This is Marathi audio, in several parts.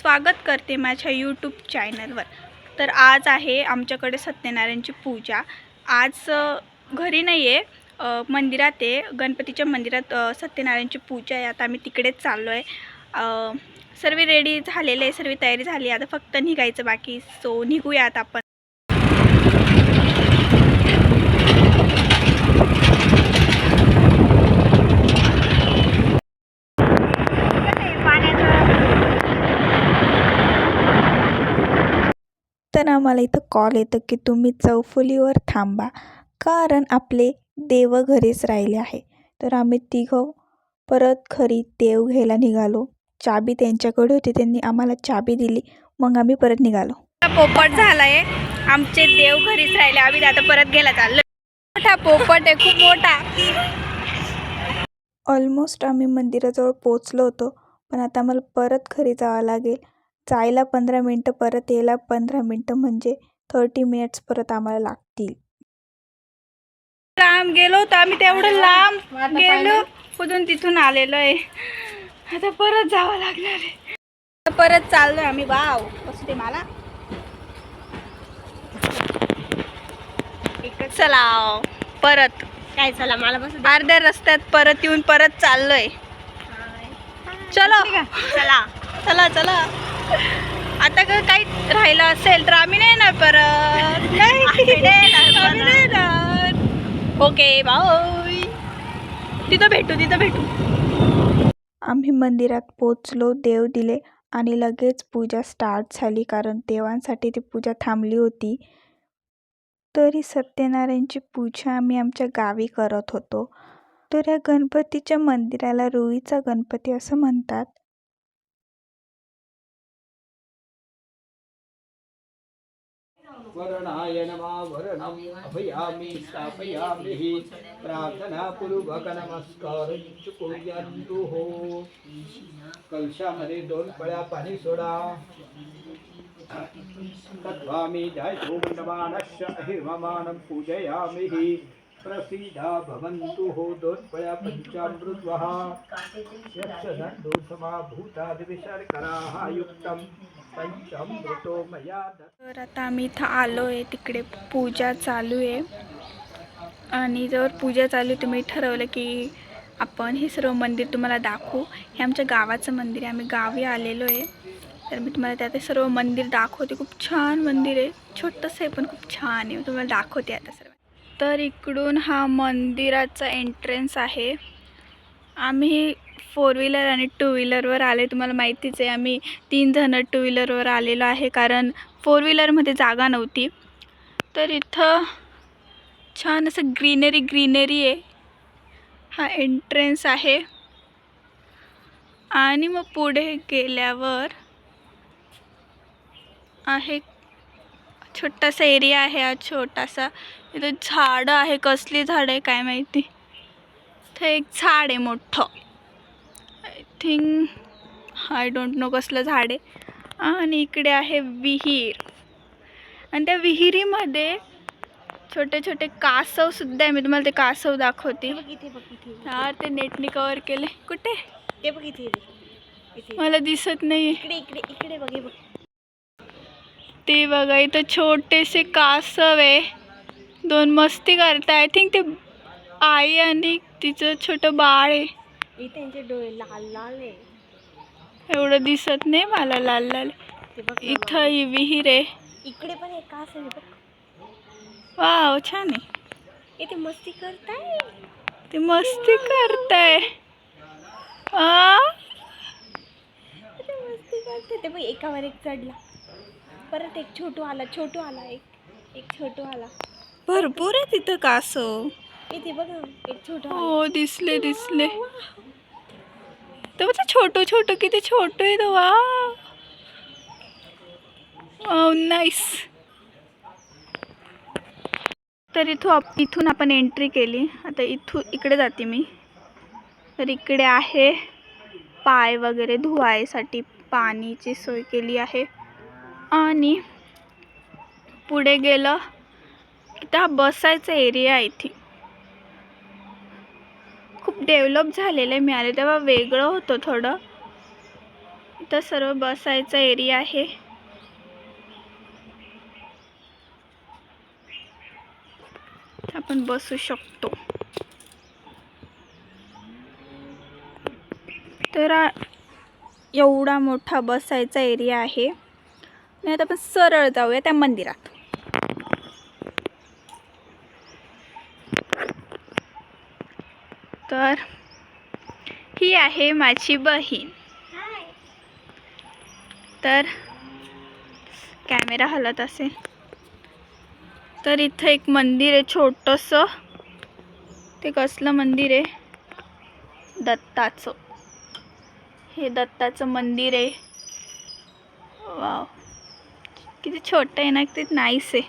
स्वागत करते माझ्या यूट्यूब चॅनलवर। तर आज आहे आमच्याकडे सत्यनारायणची पूजा। आज घरी नाही आहे, मंदिरात आहे, गणपतीच्या मंदिरात सत्यनारायणची पूजा आहे। आता आम्ही तिकडेच चाललो आहे। सर्व रेडी झालेले आहे, सर्व तयारी झाली, आता फक्त निघायचं बाकी। सो निघूया आता आपण। तर आम्हाला इथं कॉल येतं की तुम्ही चौफुलीवर थांबा, कारण आपले देव घरीच राहिले आहे। तर आम्ही तिघं परत घरी देव घ्यायला निघालो। चाबी त्यांच्याकडे होती, त्यांनी आम्हाला चाबी दिली, मग आम्ही परत निघालो। पोपट झालाय, आमचे देव घरीच राहिले, आम्ही आता परत गेला चाललो। मोठा पोपट आहे, खूप मोठा। ऑलमोस्ट आम्ही मंदिराजवळ पोचलो होतो, पण आता आम्हाला परत घरी जावं लागेल। जायला 15 मिनटं, परत यायला 15 मिनटं, म्हणजे 30 मिनिट्स परत आम्हाला लागतील। लांब गेलो होतो आम्ही, तेवढं लांब गेलो, कुठून तिथून आलेलो आहे, आता परत जावं लागणार आहे। परत चाललोय आम्ही। वाव, कसं ते मला चला परत काय चला मला बस अर्ध्या रस्त्यात परत येऊन परत चाललोय। चलो चला चला चला। आता काही राहिलं असेल तर आम्ही नाही ना परत ओके बाय, तिथं भेटू। आम्ही मंदिरात पोचलो, देव दिले आणि लगेच पूजा स्टार्ट झाली, कारण देवांसाठी ती पूजा थांबली होती। तरी सत्यनारायणची पूजा आम्ही आमच्या गावी करत होतो। तर या गणपतीच्या मंदिराला रुईचा गणपती असं म्हणतात। वरणाय नमः वरणं अभयामि स्थापयामि प्रार्थना पूर्वक नमस्कार कुर्वन्तु। कलशामध्ये 2 पळ्या पाणी सोडा। तत्वामि जायतो मंडमानस्य अहिर्वमानं पूजयामि प्रसीदा भवन्तु। 2 पळ्या पंचामृत वहा यक्षदण्डो समाभूतादिविशर्कराः युक्तं पंचामृतो मया। तर आता आम्ही इथं आलो आहे, तिकडे पूजा चालू आहे। आणि जर पूजा चालू आहे, तुम्ही ठरवलं की आपण हे सर्व मंदिर तुम्हाला दाखवू। हे आमच्या गावाचं मंदिर आहे, आम्ही गावी आलेलो आहे। तर मी तुम्हाला त्यात सर्व मंदिर दाखवते। खूप छान मंदिर आहे, छोटंसं आहे पण खूप छान आहे, मी तुम्हाला दाखवते आता सर्व। तर इकडून हा मंदिराचा एंट्रन्स आहे। आम्ही 4 व्हीलर आणि 2 व्हीलरवर आले, तुम्हाला माहितीच आहे। आम्ही 3 जण 2 व्हीलरवर आलेलो आहे, कारण 4 व्हीलरमध्ये जागा नव्हती। तर इथं छान असं ग्रीनरी आहे। हा एंट्रन्स आहे आणि मग पुढे गेल्यावर आहे छोटासा एरिया आहे। हा छोटासा, इथं झाडं आहे, कसली झाड आहे काय माहिती। इथं एक झाड आहे मोठं, आय डोंट नो कसलं झाड आहे। आणि इकडे आहे विहीर, आणि त्या विहिरीमध्ये छोटे छोटे कासव सुद्धा आहे। मी तुम्हाला ते कासव दाखवते। यार ते नेटने कव्हर केले, कुठे ते बघ इथे मला दिसत नाही। इकडे बघ, बघ ते बघा, इथं छोटेसे कासव आहे, 2 मस्ती करताय। आय थिंक ते आई आणि तिचं छोटं बाळ आहे। त्यांचे डोळे लाल लाल आहे, एवढं दिसत नाही मला लाल लाल। इथं ही विहीर आहे, इकडे पण एक कास आहे बघ। वाव, छान आहे। इथे मस्ती करताय, ते मस्ती करताय। मस्ती करते ते बघ, एकावर एक चढला, परत एक छोटू आला, एक छोटू आला। भरपूर आहे तिथं कासव। इथे बघ, एक छोटू आला। हो, दिसले तर बघा, छोटू किती छोटू आहे तो। Wow, nice. तर इथून आपण एंट्री केली, आता इकडे जाते मी। तर इकडे आहे पाय वगैरे धुवायसाठी पाणीची सोय केली आहे। आणि पुढे गेलं की हा बसायचा एरिया आहे। इथे खूप डेव्हलप झालेलं आहे, मी आले तेव्हा वेगळं होतं थोडं। इथं सर्व बसायचा एरिया आहे. आपण बसू शकतो. तर एवढा मोठा बसायचा एरिया आहे. आणि आता आपण सरळ जाऊया त्या मंदिरात. तर ही आहे माझी बहीण. तर कॅमेरा हलत असेल तर इथं एक मंदिर आहे छोटंसं. ते कसलं मंदिर आहे? दत्ताचं. हे दत्ताचं मंदिर आहे. वाव, किती छोटं आहे ना, किती नाईस आहे.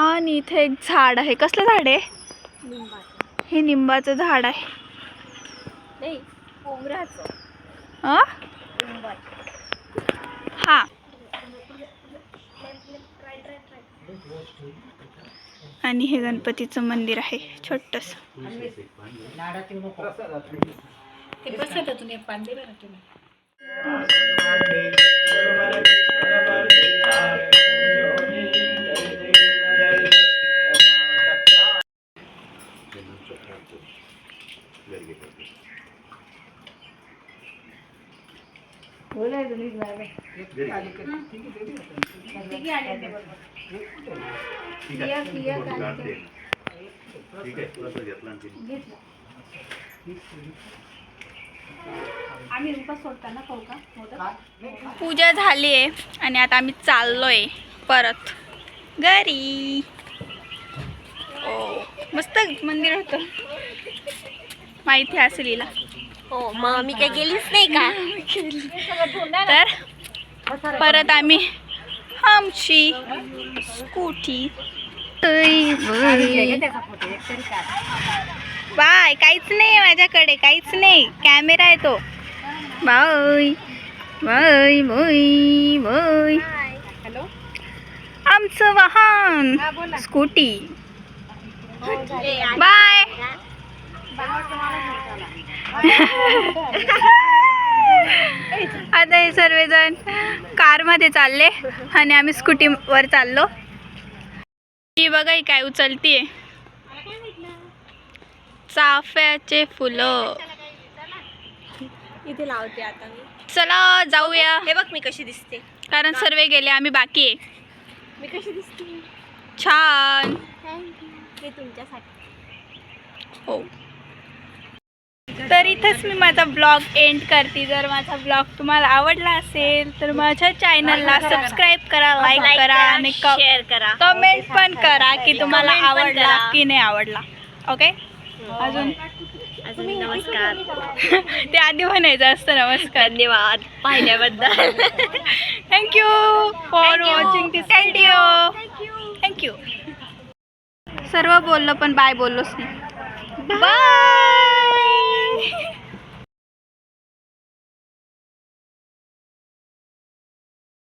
आणि इथे एक झाड आहे. कसलं झाड आहे? हे निंबाचं झाड आहे. नाही, पोंगराचं. हा. आणि हे गणपतीचं मंदिर आहे छोटंसं. ते बसत तुम्ही पांदे बरं तुम्ही. आम्ही रुपा सोडताना खाऊ का? पूजा झाली आहे आणि आता आम्ही चाललोय परत घरी. ओ, मस्त मंदिर होतं. माहिती असेल हिला. हो, मग मी काय गेलीच नाही का? तर परत आम्ही आमची स्कूटी. बाय. काहीच नाही माझ्याकडे, काहीच नाही. कॅमेरा आहे तो. Bye bye bye bye. Hello, आमचं वाहन स्कूटी. बाय. आता हे सर्वजण कारमध्ये चालले आणि आम्ही स्कूटीवर चाललो. ही बघा, ही काय उचलतीये? चाफ्याचे फुलं. इथे लावते आता मी. चला जाऊया. हे बघ मी कशी दिसते. कारण सर्व गेले, आम्ही बाकी आहे. मी कशी दिसते? छान. थँक्यू. हे तुमच्यासाठी. हो. तर इथंच मी माझा ब्लॉग एंड करते. जर माझा ब्लॉग तुम्हाला आवडला असेल तर माझ्या चॅनलला सबस्क्राईब करा, लाईक करा आणि शेअर करा. कमेंट पण करा की तुम्हाला Comment पण आवडला करा. की नाही आवडला. ओके. अजून नमस्कार. ते आधी म्हणायचं असतं नमस्कार. धन्यवाद पाहिल्याबद्दल. Thank you for watching this video. Thank you. सर्व बोललो पण बाय बोललोच नाही. बाय.